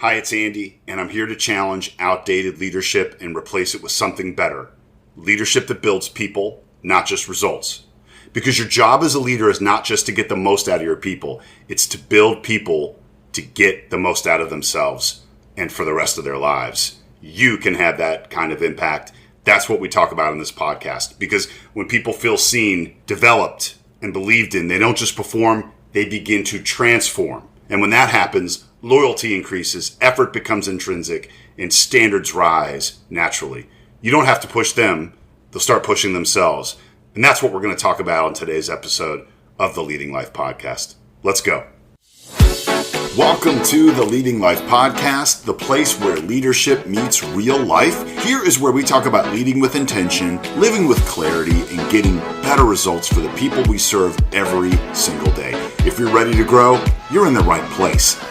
Hi, it's Andy, and I'm here to challenge outdated leadership and replace it with something better. Leadership that builds people, not just results. Because your job as a leader is not just to get the most out of your people, it's to build people to get the most out of themselves and for the rest of their lives. You can have that kind of impact. That's what we talk about in this podcast. Because when people feel seen, developed, and believed in, they don't just perform, they begin to transform. And when that happens, loyalty increases, effort becomes intrinsic, and standards rise naturally. You don't have to push them, they'll start pushing themselves. And that's what we're going to talk about on today's episode of the Leading Life Podcast. Let's go. Welcome to the Leading Life Podcast, the place where leadership meets real life. Here is where we talk about leading with intention, living with clarity, and getting better results for the people we serve every single day. If you're ready to grow, you're in the right place.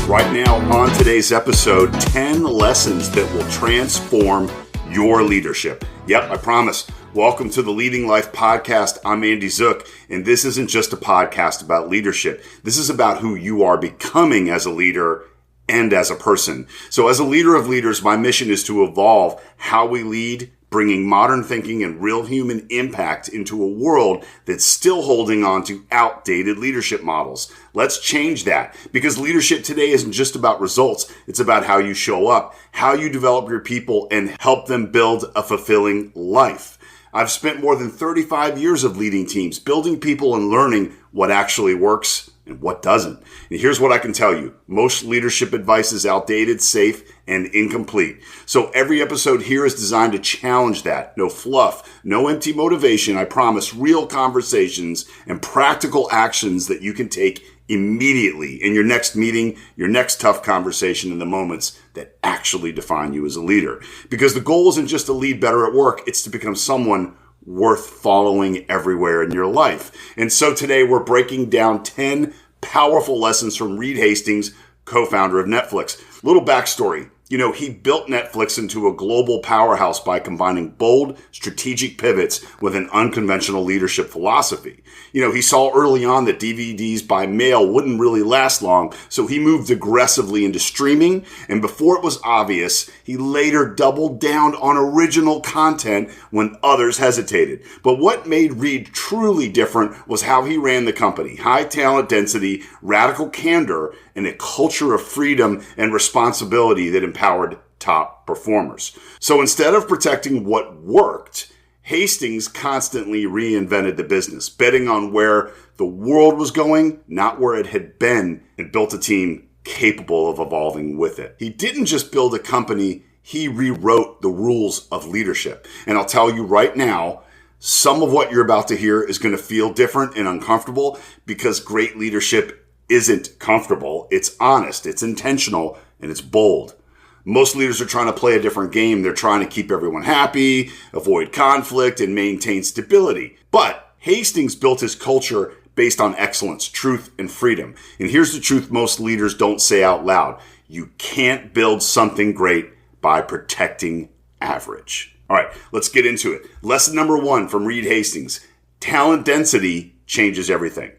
Right now on today's episode, 10 lessons that will transform your leadership. Yep, I promise. Welcome to the Leading Life Podcast. I'm Andy Zook, and this isn't just a podcast about leadership. This is about who you are becoming as a leader and as a person. So as a leader of leaders, my mission is to evolve how we lead, bringing modern thinking and real human impact into a world that's still holding on to outdated leadership models. Let's change that, because leadership today isn't just about results. It's about how you show up, how you develop your people, and help them build a fulfilling life. I've spent more than 35 years of leading teams, building people and learning what actually works and what doesn't. And here's what I can tell you. Most leadership advice is outdated, safe, and incomplete. So every episode here is designed to challenge that. No fluff, no empty motivation. I promise real conversations and practical actions that you can take immediately in your next meeting, your next tough conversation, in the moments that actually define you as a leader. Because the goal isn't just to lead better at work, it's to become someone worth following everywhere in your life. And so today we're breaking down 10 powerful lessons from Reed Hastings, co-founder of Netflix. Little backstory. He built Netflix into a global powerhouse by combining bold, strategic pivots with an unconventional leadership philosophy. He saw early on that DVDs by mail wouldn't really last long, so he moved aggressively into streaming, and before it was obvious, he later doubled down on original content when others hesitated. But what made Reed truly different was how he ran the company. High talent density, radical candor, and a culture of freedom and responsibility that empowered top performers. So instead of protecting what worked, Hastings constantly reinvented the business, betting on where the world was going, not where it had been, and built a team capable of evolving with it. He didn't just build a company, he rewrote the rules of leadership. And I'll tell you right now, some of what you're about to hear is going to feel different and uncomfortable, because great leadership isn't comfortable. It's honest, it's intentional, and it's bold. Most leaders are trying to play a different game. They're trying to keep everyone happy, avoid conflict, and maintain stability. But Hastings built his culture based on excellence, truth, and freedom. And here's the truth most leaders don't say out loud. You can't build something great by protecting average. All right, let's get into it. Lesson number 1 from Reed Hastings. Talent density changes everything.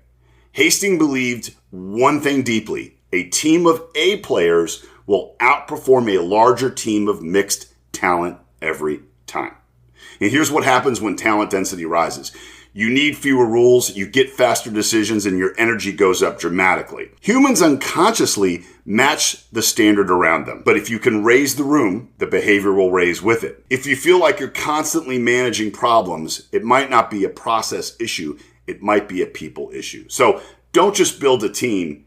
Hastings believed one thing deeply. A team of A players will outperform a larger team of mixed talent every time. And here's what happens when talent density rises. You need fewer rules, you get faster decisions, and your energy goes up dramatically. Humans unconsciously match the standard around them. But if you can raise the room, the behavior will raise with it. If you feel like you're constantly managing problems, it might not be a process issue, it might be a people issue. So don't just build a team,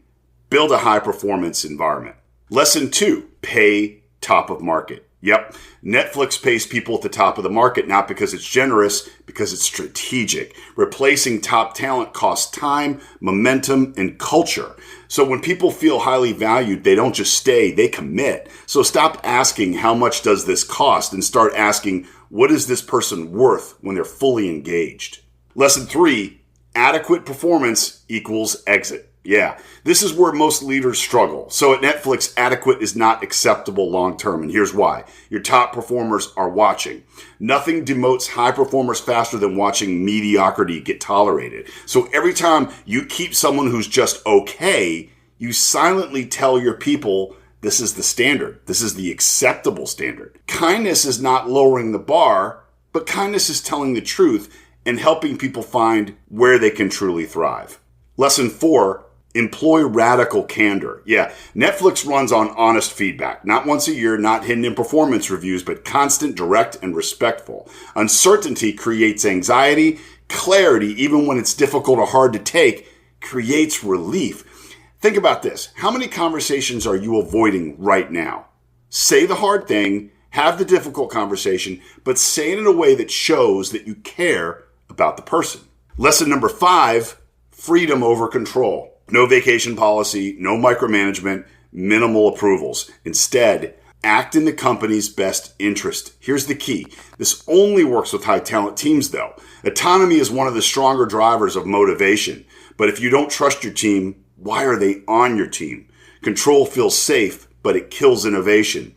build a high performance environment. Lesson 2, pay top of market. Yep, Netflix pays people at the top of the market, not because it's generous, because it's strategic. Replacing top talent costs time, momentum, and culture. So when people feel highly valued, they don't just stay, they commit. So stop asking, how much does this cost? And start asking, what is this person worth when they're fully engaged? Lesson 3, adequate performance equals exit. Yeah, this is where most leaders struggle. So at Netflix, adequate is not acceptable long term, and here's why. Your top performers are watching. Nothing demotes high performers faster than watching mediocrity get tolerated. So every time you keep someone who's just okay, you silently tell your people this is the standard. This is the acceptable standard. Kindness is not lowering the bar, but kindness is telling the truth and helping people find where they can truly thrive. Lesson 4, employ radical candor. Yeah, Netflix runs on honest feedback. Not once a year, not hidden in performance reviews, but constant, direct, and respectful. Uncertainty creates anxiety. Clarity, even when it's difficult or hard to take, creates relief. Think about this. How many conversations are you avoiding right now? Say the hard thing, have the difficult conversation, but say it in a way that shows that you care about the person. Lesson number 5, freedom over control. No vacation policy, no micromanagement, minimal approvals. Instead, act in the company's best interest. Here's the key. This only works with high talent teams though. Autonomy is one of the stronger drivers of motivation. But if you don't trust your team, why are they on your team? Control feels safe, but it kills innovation.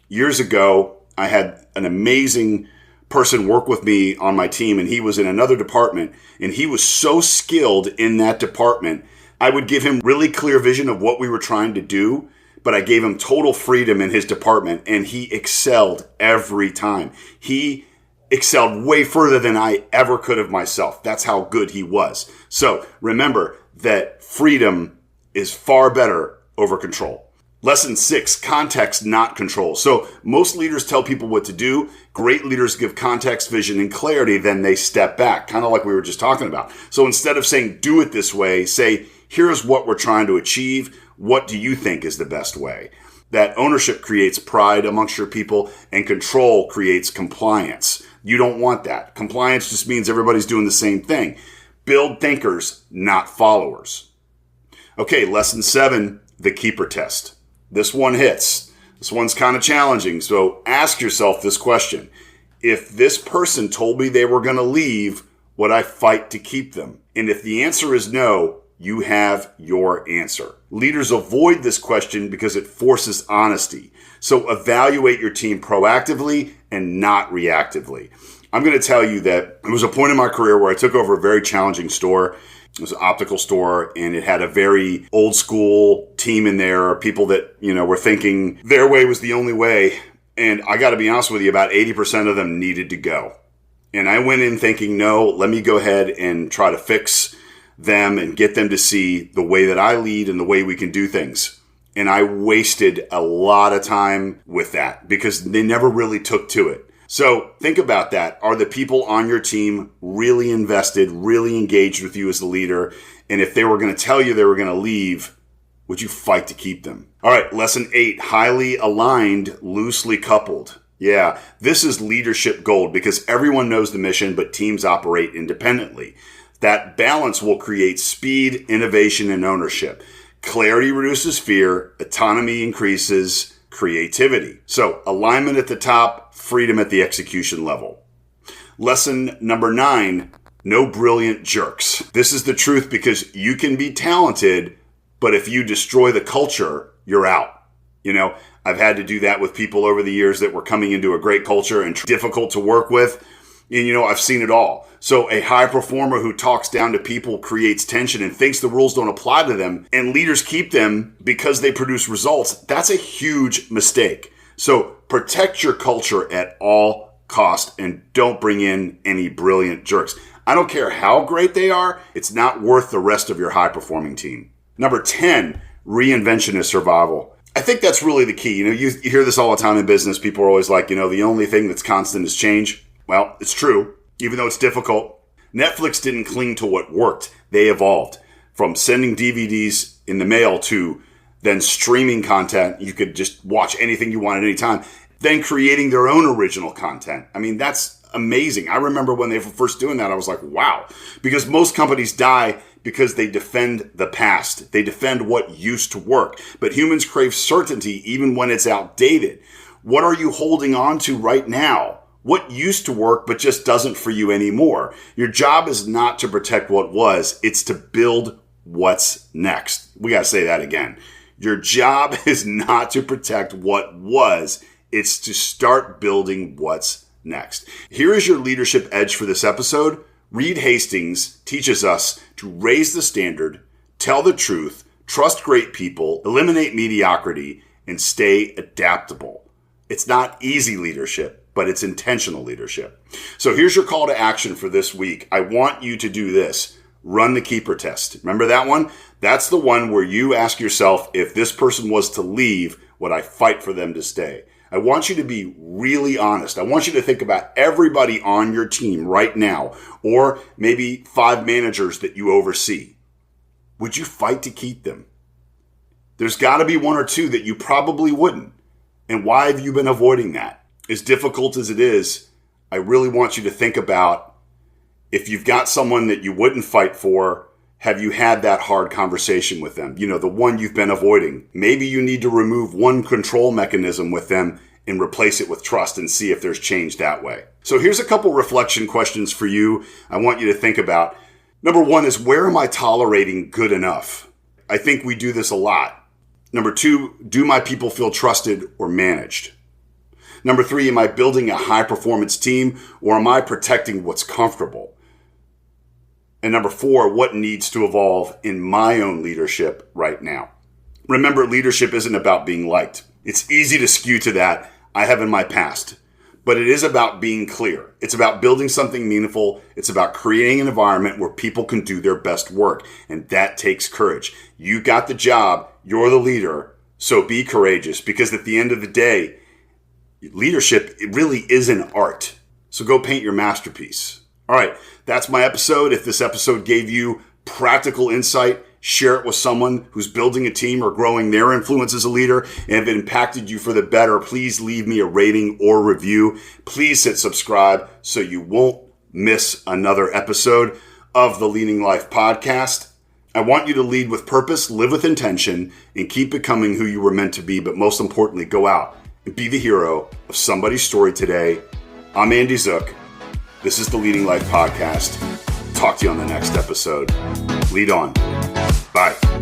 Years ago, I had an amazing person work with me on my team, and he was in another department, and he was so skilled in that department. I would give him really clear vision of what we were trying to do, but I gave him total freedom in his department, and he excelled every time. He excelled way further than I ever could have myself. That's how good he was. So remember that freedom is far better over control. Lesson 6, context, not control. So most leaders tell people what to do. Great leaders give context, vision, and clarity, then they step back, kind of like we were just talking about. So instead of saying, do it this way, say, here's what we're trying to achieve. What do you think is the best way? That ownership creates pride amongst your people, and control creates compliance. You don't want that. Compliance just means everybody's doing the same thing. Build thinkers, not followers. Okay, lesson 7, the keeper test. This one hits. This one's kind of challenging. So ask yourself this question. If this person told me they were going to leave, would I fight to keep them? And if the answer is no, you have your answer. Leaders avoid this question because it forces honesty. So evaluate your team proactively and not reactively. I'm going to tell you that there was a point in my career where I took over a very challenging store. It was an optical store, and it had a very old school team in there, people that, were thinking their way was the only way. And I got to be honest with you, about 80% of them needed to go. And I went in thinking, no, let me go ahead and try to fix them and get them to see the way that I lead and the way we can do things. And I wasted a lot of time with that because they never really took to it. So think about that. Are the people on your team really invested, really engaged with you as the leader? And if they were going to tell you they were going to leave, would you fight to keep them? All right, lesson 8, highly aligned, loosely coupled. Yeah, this is leadership gold because everyone knows the mission, but teams operate independently. That balance will create speed, innovation, and ownership. Clarity reduces fear, autonomy increases creativity. So alignment at the top, freedom at the execution level. Lesson number 9, no brilliant jerks. This is the truth because you can be talented, but if you destroy the culture, you're out. I've had to do that with people over the years that were coming into a great culture and difficult to work with. And, I've seen it all. So a high performer who talks down to people creates tension and thinks the rules don't apply to them, and leaders keep them because they produce results. That's a huge mistake. So protect your culture at all costs and don't bring in any brilliant jerks. I don't care how great they are. It's not worth the rest of your high-performing team. Number 10, reinvention is survival. I think that's really the key. You hear this all the time in business. People are always like, the only thing that's constant is change. Well, it's true, even though it's difficult. Netflix didn't cling to what worked. They evolved from sending DVDs in the mail to then streaming content. You could just watch anything you want at any time. Then creating their own original content. I mean, that's amazing. I remember when they were first doing that, I was like, wow. Because most companies die because they defend the past. They defend what used to work. But humans crave certainty even when it's outdated. What are you holding on to right now? What used to work but just doesn't for you anymore? Your job is not to protect what was, it's to build what's next. We got to say that again. Your job is not to protect what was, it's to start building what's next. Here is your leadership edge for this episode. Reed Hastings teaches us to raise the standard, tell the truth, trust great people, eliminate mediocrity, and stay adaptable. It's not easy leadership, but it's intentional leadership. So here's your call to action for this week. I want you to do this. Run the keeper test. Remember that one? That's the one where you ask yourself, if this person was to leave, would I fight for them to stay? I want you to be really honest. I want you to think about everybody on your team right now, or maybe 5 managers that you oversee. Would you fight to keep them? There's got to be 1 or 2 that you probably wouldn't. And why have you been avoiding that? As difficult as it is, I really want you to think about, if you've got someone that you wouldn't fight for, have you had that hard conversation with them? You know, the one you've been avoiding. Maybe you need to remove one control mechanism with them and replace it with trust and see if there's change that way. So here's a couple reflection questions for you I want you to think about. Number 1 is, where am I tolerating good enough? I think we do this a lot. Number 2, do my people feel trusted or managed? Number 3, am I building a high-performance team, or am I protecting what's comfortable? And number 4, what needs to evolve in my own leadership right now? Remember, leadership isn't about being liked. It's easy to skew to that. I have in my past. But it is about being clear. It's about building something meaningful. It's about creating an environment where people can do their best work. And that takes courage. You got the job. You're the leader. So be courageous, because at the end of the day, leadership, it really is an art. So go paint your masterpiece. All right, that's my episode. If this episode gave you practical insight, share it with someone who's building a team or growing their influence as a leader. And if it impacted you for the better, please leave me a rating or review. Please hit subscribe so you won't miss another episode of the Leading Life podcast. I want you to lead with purpose, live with intention, and keep becoming who you were meant to be. But most importantly, go out and be the hero of somebody's story today. I'm Andy Zook. This is the Leading Life podcast. Talk to you on the next episode. Lead on. Bye.